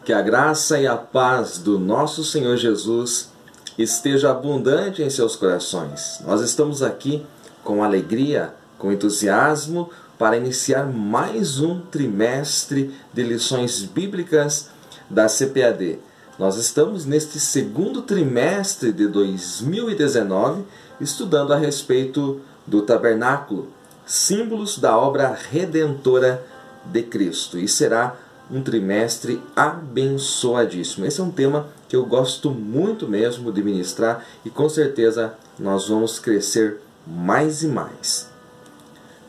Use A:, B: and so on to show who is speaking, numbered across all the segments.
A: Que a graça e a paz do nosso Senhor Jesus esteja abundante em seus corações. Nós estamos aqui com alegria, com entusiasmo, para iniciar mais um trimestre de lições bíblicas da CPAD. Nós estamos neste segundo trimestre de 2019 estudando a respeito do tabernáculo, símbolos da obra redentora de Cristo. E será um trimestre abençoadíssimo. Esse é um tema que eu gosto muito mesmo de ministrar e com certeza nós vamos crescer mais e mais.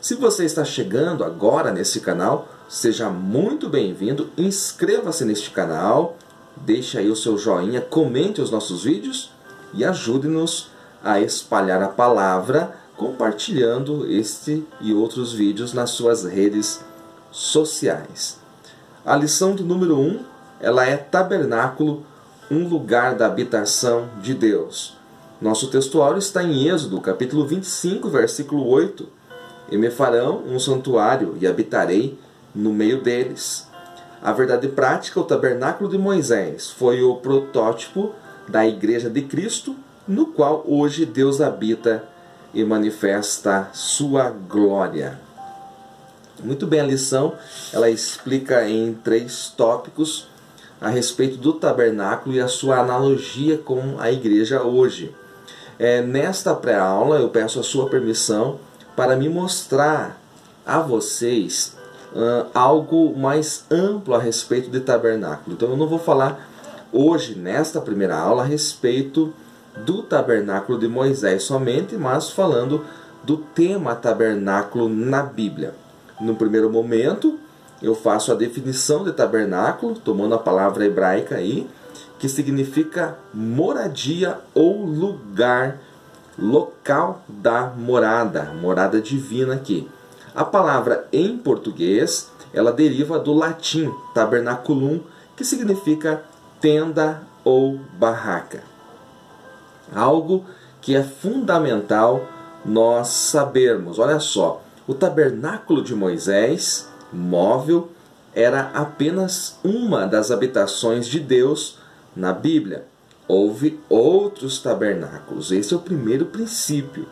A: Se você está chegando agora nesse canal, seja muito bem-vindo, inscreva-se neste canal, deixe aí o seu joinha, comente os nossos vídeos e ajude-nos a espalhar a palavra, compartilhando este e outros vídeos nas suas redes sociais. A lição do número 1, ela é tabernáculo, um lugar da habitação de Deus. Nosso textuário está em Êxodo, capítulo 25, versículo 8. E me farão um santuário e habitarei no meio deles. A verdade prática, o tabernáculo de Moisés, foi o protótipo da igreja de Cristo, no qual hoje Deus habita e manifesta sua glória. Muito bem, a lição ela explica em 3 tópicos a respeito do tabernáculo e a sua analogia com a igreja hoje. Nesta pré-aula eu peço a sua permissão para me mostrar a vocês algo mais amplo a respeito de tabernáculo. Então eu não vou falar hoje, nesta primeira aula, a respeito do tabernáculo de Moisés somente, mas falando do tema tabernáculo na Bíblia. No primeiro momento, eu faço a definição de tabernáculo, tomando a palavra hebraica aí, que significa moradia ou lugar, local da morada, morada divina aqui. A palavra em português, ela deriva do latim tabernaculum, que significa tenda ou barraca. Algo que é fundamental nós sabermos. Olha só, o tabernáculo de Moisés, móvel, era apenas uma das habitações de Deus na Bíblia. Houve outros tabernáculos. Esse é o primeiro princípio,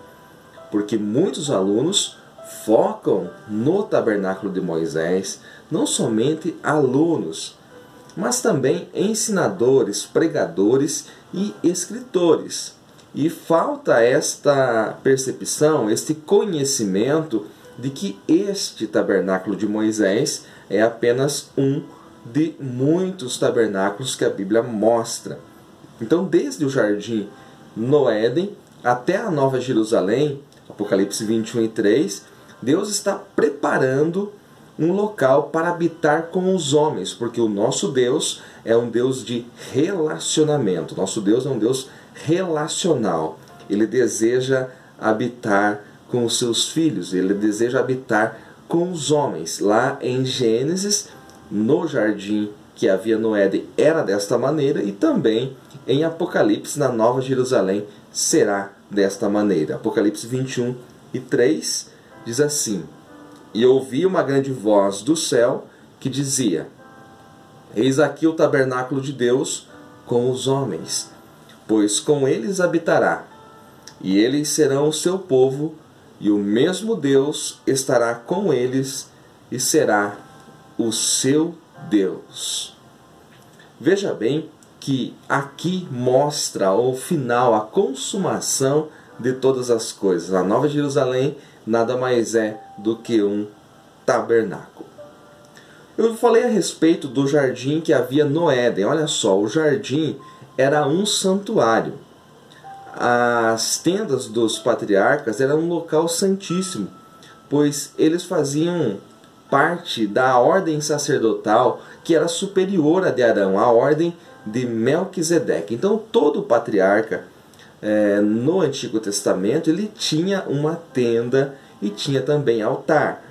A: porque muitos alunos focam no tabernáculo de Moisés, não somente alunos, mas também ensinadores, pregadores e escritores. E falta esta percepção, este conhecimento de que este tabernáculo de Moisés é apenas um de muitos tabernáculos que a Bíblia mostra. Então, desde o jardim no Éden até a Nova Jerusalém, Apocalipse 21:3, Deus está preparando um local para habitar com os homens, porque o nosso Deus é um Deus de relacionamento. Nosso Deus é um Deus relacional. Ele deseja habitar com os seus filhos, ele deseja habitar com os homens. Lá em Gênesis, no jardim que havia no Éden, era desta maneira, e também em Apocalipse, na Nova Jerusalém, será desta maneira. Apocalipse 21:3 diz assim: E ouvi uma grande voz do céu que dizia: Eis aqui o tabernáculo de Deus com os homens, pois com eles habitará, e eles serão o seu povo, e o mesmo Deus estará com eles e será o seu Deus. Veja bem que aqui mostra o final, a consumação de todas as coisas. A Nova Jerusalém nada mais é do que um tabernáculo. Eu falei a respeito do jardim que havia no Éden. Olha só, o jardim era um santuário. As tendas dos patriarcas eram um local santíssimo, pois eles faziam parte da ordem sacerdotal que era superior à de Arão, a ordem de Melquisedeque. Então todo patriarca no Antigo Testamento ele tinha uma tenda e tinha também altar.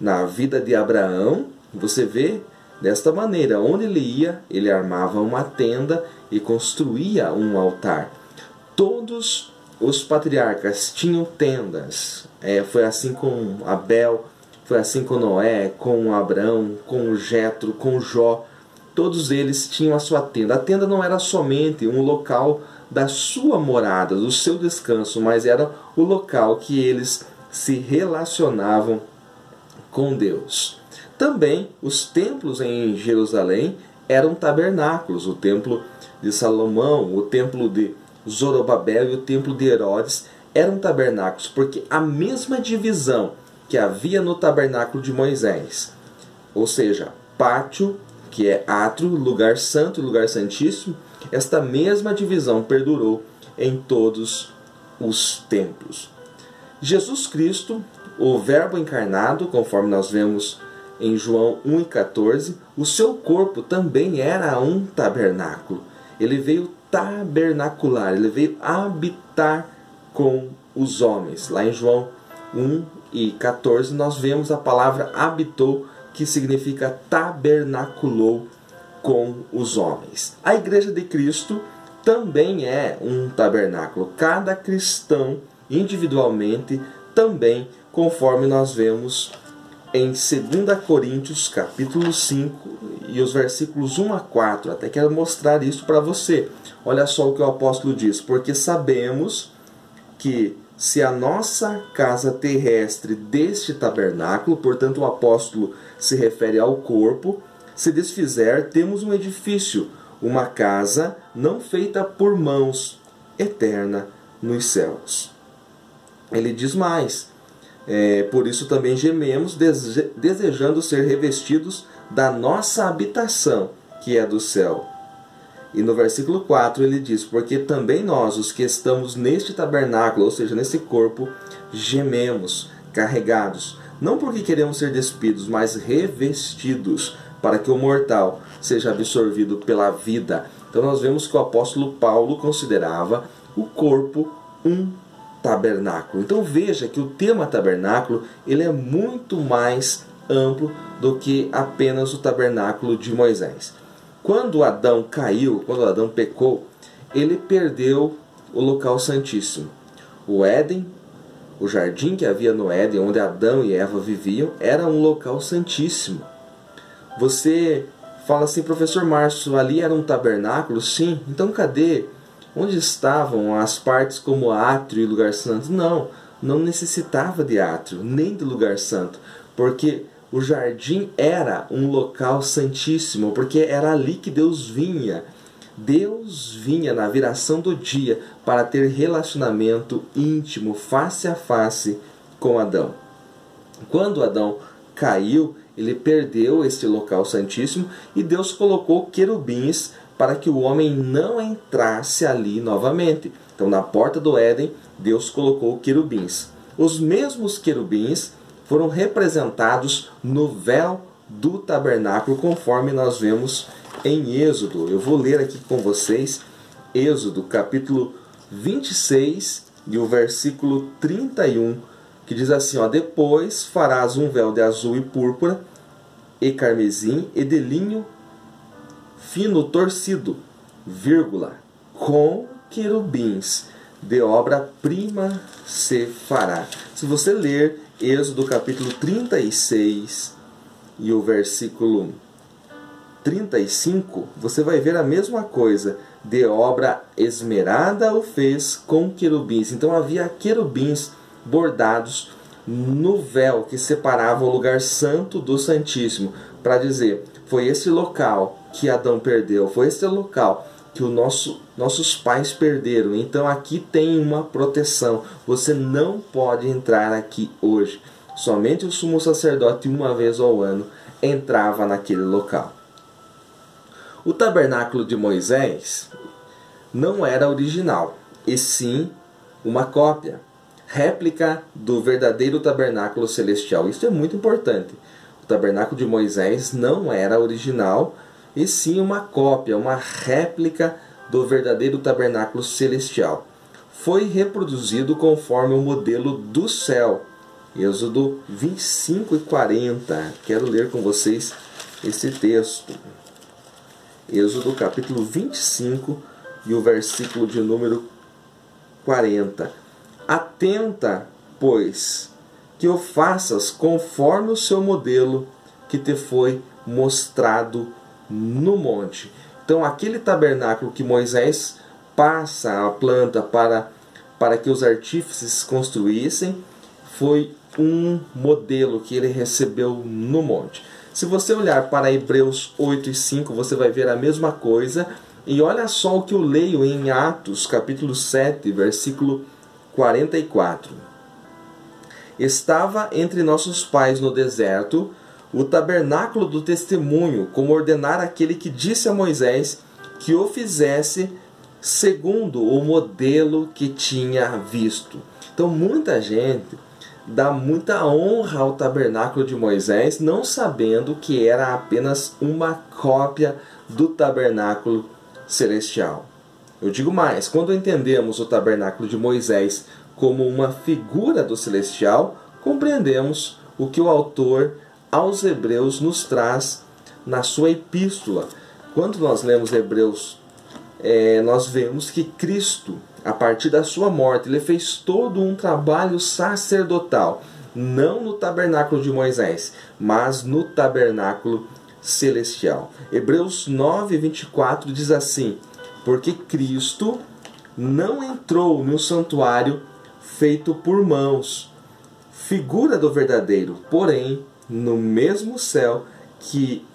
A: Na vida de Abraão, você vê desta maneira, onde ele ia, ele armava uma tenda e construía um altar. Todos os patriarcas tinham tendas. Foi assim com Abel, foi assim com Noé, com Abraão, com Jetro, com Jó. todos eles tinham a sua tenda. A tenda não era somente um local da sua morada, do seu descanso, mas era o local que eles se relacionavam com Deus. Também os templos em Jerusalém eram tabernáculos. O templo de Salomão, o templo de Zorobabel e o templo de Herodes eram tabernáculos, porque a mesma divisão que havia no tabernáculo de Moisés, ou seja, pátio, que é átrio, lugar santo e lugar santíssimo, esta mesma divisão perdurou em todos os templos. Jesus Cristo, o Verbo encarnado, conforme nós vemos em João 1,14, o seu corpo também era um tabernáculo. Ele veio tabernacular, ele veio habitar com os homens. Lá em João 1,14 nós vemos a palavra habitou, que significa tabernaculou com os homens. A Igreja de Cristo também é um tabernáculo. Cada cristão individualmente também, conforme nós vemos em 2 Coríntios capítulo 5 e os versículos 1 a 4. Até quero mostrar isso para você. Olha só o que o apóstolo diz: porque sabemos que se a nossa casa terrestre deste tabernáculo, portanto o apóstolo se refere ao corpo, se desfizer, temos um edifício, uma casa não feita por mãos, eterna nos céus. Ele diz mais: por isso também gememos, desejando ser revestidos da nossa habitação, que é do céu. E no versículo 4 ele diz: porque também nós, os que estamos neste tabernáculo, ou seja, nesse corpo, gememos, carregados, não porque queremos ser despidos, mas revestidos, para que o mortal seja absorvido pela vida. Então nós vemos que o apóstolo Paulo considerava o corpo um tabernáculo. Então veja que o tema tabernáculo ele é muito mais amplo do que apenas o tabernáculo de Moisés. Quando Adão caiu, quando Adão pecou, ele perdeu o local santíssimo. O Éden, o jardim que havia no Éden, onde Adão e Eva viviam, era um local santíssimo. Você fala assim: professor Márcio, ali era um tabernáculo? Sim. Então cadê? Onde estavam as partes como átrio e lugar santo? Não necessitava de átrio, nem de lugar santo, porque o jardim era um local santíssimo, porque era ali que Deus vinha. Deus vinha na viração do dia para ter relacionamento íntimo, face a face com Adão. Quando Adão caiu, ele perdeu este local santíssimo e Deus colocou querubins para que o homem não entrasse ali novamente. Então, na porta do Éden, Deus colocou querubins. Os mesmos querubins foram representados no véu do tabernáculo, conforme nós vemos em Êxodo. Eu vou ler aqui com vocês Êxodo, capítulo 26 e o versículo 31, que diz assim: depois farás um véu de azul e púrpura e carmesim e de linho fino torcido, com querubins, de obra-prima se fará. Se você ler Êxodo capítulo 36 e o versículo 35, você vai ver a mesma coisa. De obra esmerada o fez com querubins. Então havia querubins bordados no véu que separava o lugar santo do santíssimo, para dizer: foi esse local que Adão perdeu, foi esse local que nossos pais perderam. Então aqui tem uma proteção. Você não pode entrar aqui hoje. Somente o sumo sacerdote, uma vez ao ano, entrava naquele local. O tabernáculo de Moisés não era original, e sim uma cópia, réplica do verdadeiro tabernáculo celestial. Isso é muito importante. O tabernáculo de Moisés não era original, e sim uma cópia, uma réplica do verdadeiro tabernáculo celestial. Foi reproduzido conforme o modelo do céu. Êxodo 25 e 40. Quero ler com vocês esse texto. Êxodo capítulo 25 e o versículo de número 40. Atenta, pois, que o faças conforme o seu modelo que te foi mostrado no monte. Então aquele tabernáculo que Moisés passa a planta para que os artífices construíssem foi um modelo que ele recebeu no monte. Se você olhar para Hebreus 8 e 5, você vai ver a mesma coisa. E olha só o que eu leio em Atos, capítulo 7, versículo 44. Estava entre nossos pais no deserto o tabernáculo do testemunho, como ordenara aquele que disse a Moisés que o fizesse segundo o modelo que tinha visto. Então muita gente dá muita honra ao tabernáculo de Moisés, não sabendo que era apenas uma cópia do tabernáculo celestial. Eu digo mais, quando entendemos o tabernáculo de Moisés como uma figura do celestial, compreendemos o que o autor aos Hebreus nos traz na sua epístola. Quando nós lemos Hebreus, nós vemos que Cristo, a partir da sua morte, ele fez todo um trabalho sacerdotal, não no tabernáculo de Moisés, mas no tabernáculo celestial. Hebreus 9, 24 diz assim: porque Cristo não entrou no santuário feito por mãos, figura do verdadeiro, porém no mesmo céu que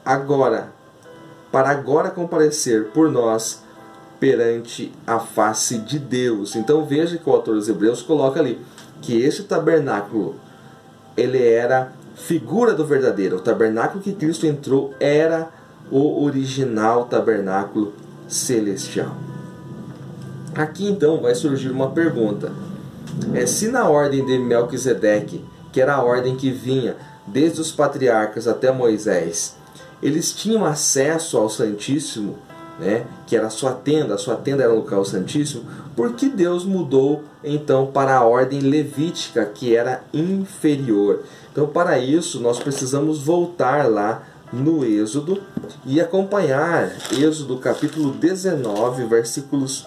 A: para agora comparecer por nós perante a face de Deus. Então veja que o autor dos Hebreus coloca ali que este tabernáculo, ele era figura do verdadeiro. O tabernáculo que Cristo entrou era o original tabernáculo celestial. Aqui então vai surgir uma pergunta. Se na ordem de Melquisedeque, que era a ordem que vinha desde os patriarcas até Moisés, eles tinham acesso ao Santíssimo, que era a sua tenda era o local santíssimo, por que Deus mudou então para a ordem levítica, que era inferior? Então, para isso, nós precisamos voltar lá no Êxodo e acompanhar Êxodo capítulo 19, versículos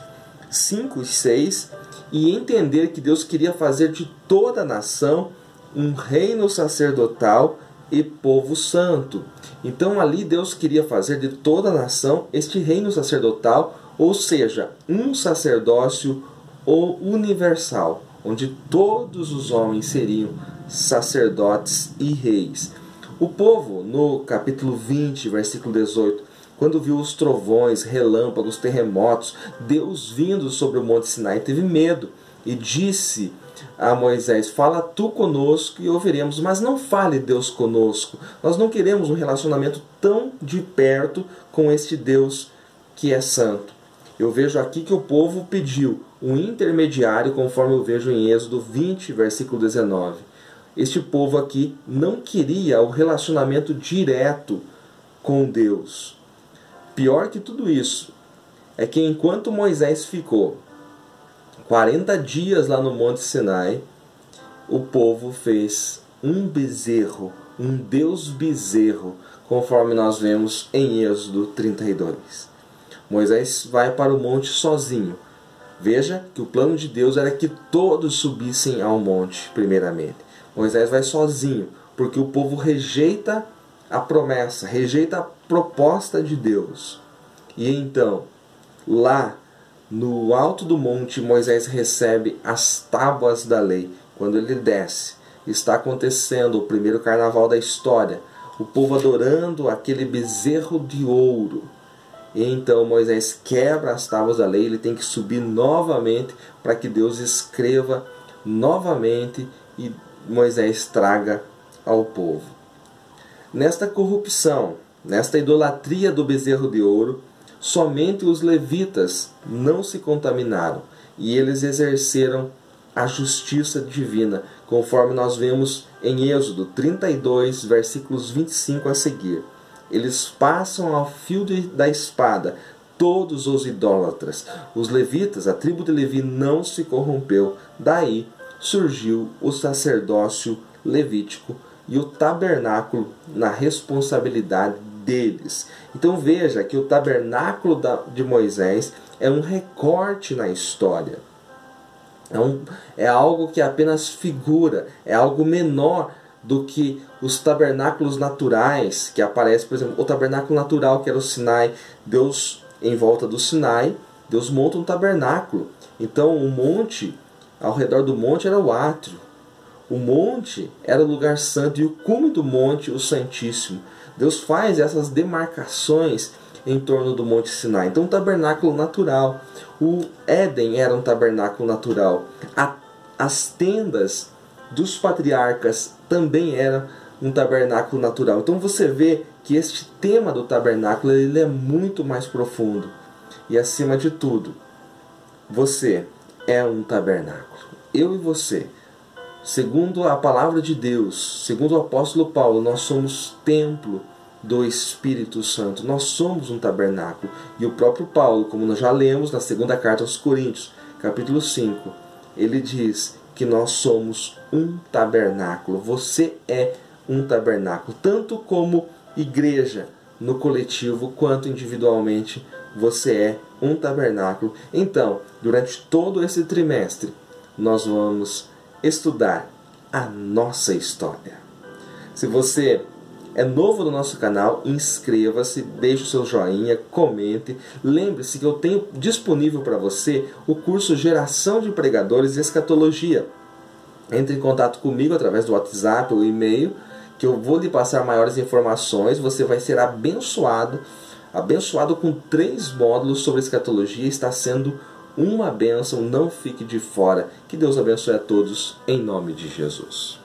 A: 5 e 6, e entender que Deus queria fazer de toda a nação um reino sacerdotal e povo santo. Então ali Deus queria fazer de toda a nação este reino sacerdotal, ou seja, um sacerdócio universal, onde todos os homens seriam sacerdotes e reis. O povo, no capítulo 20, versículo 18, quando viu os trovões, relâmpagos, terremotos, Deus vindo sobre o monte Sinai, teve medo e disse a Moisés: fala tu conosco e ouviremos, mas não fale Deus conosco. Nós não queremos um relacionamento tão de perto com este Deus que é santo. Eu vejo aqui que o povo pediu um intermediário, conforme eu vejo em Êxodo 20, versículo 19. Este povo aqui não queria o relacionamento direto com Deus. Pior que tudo isso é que enquanto Moisés ficou 40 dias lá no Monte Sinai, o povo fez um bezerro, um Deus bezerro, conforme nós vemos em Êxodo 32. Moisés vai para o monte sozinho. Veja que o plano de Deus era que todos subissem ao monte primeiramente. Moisés vai sozinho, porque o povo rejeita a promessa, rejeita a proposta de Deus. E então, lá no alto do monte, Moisés recebe as tábuas da lei. Quando ele desce, está acontecendo o primeiro carnaval da história, o povo adorando aquele bezerro de ouro. E então Moisés quebra as tábuas da lei, ele tem que subir novamente para que Deus escreva novamente e Moisés traga ao povo. Nesta corrupção, nesta idolatria do bezerro de ouro, somente os levitas não se contaminaram e eles exerceram a justiça divina, conforme nós vemos em Êxodo 32, versículos 25 a seguir. Eles passam ao fio da espada todos os idólatras. Os levitas, a tribo de Levi, não se corrompeu. Daí surgiu o sacerdócio levítico e o tabernáculo na responsabilidade deles. Então veja que o tabernáculo de Moisés é um recorte na história. É algo que apenas figura, é algo menor do que os tabernáculos naturais que aparecem. Por exemplo, o tabernáculo natural, que era o Sinai. Deus, em volta do Sinai, Deus monta um tabernáculo. Então o monte, ao redor do monte era o átrio. O monte era o lugar santo e o cume do monte, o Santíssimo. Deus faz essas demarcações em torno do Monte Sinai. Então, um tabernáculo natural. O Éden era um tabernáculo natural. As tendas dos patriarcas também eram um tabernáculo natural. Então, você vê que este tema do tabernáculo ele é muito mais profundo. E, acima de tudo, você é um tabernáculo. Eu e você, segundo a palavra de Deus, segundo o apóstolo Paulo, nós somos templo do Espírito Santo. Nós somos um tabernáculo. E o próprio Paulo, como nós já lemos na segunda carta aos Coríntios, capítulo 5, ele diz que nós somos um tabernáculo. Você é um tabernáculo, tanto como igreja, no coletivo, quanto individualmente, você é um tabernáculo. Então, durante todo esse trimestre, nós vamos estudar a nossa história. Se você é novo no nosso canal, inscreva-se, deixe o seu joinha, comente. Lembre-se que eu tenho disponível para você o curso Geração de Pregadores e Escatologia. Entre em contato comigo através do WhatsApp ou e-mail, que eu vou lhe passar maiores informações. Você vai ser abençoado com 3 módulos sobre escatologia. Está sendo uma bênção, não fique de fora. Que Deus abençoe a todos, em nome de Jesus.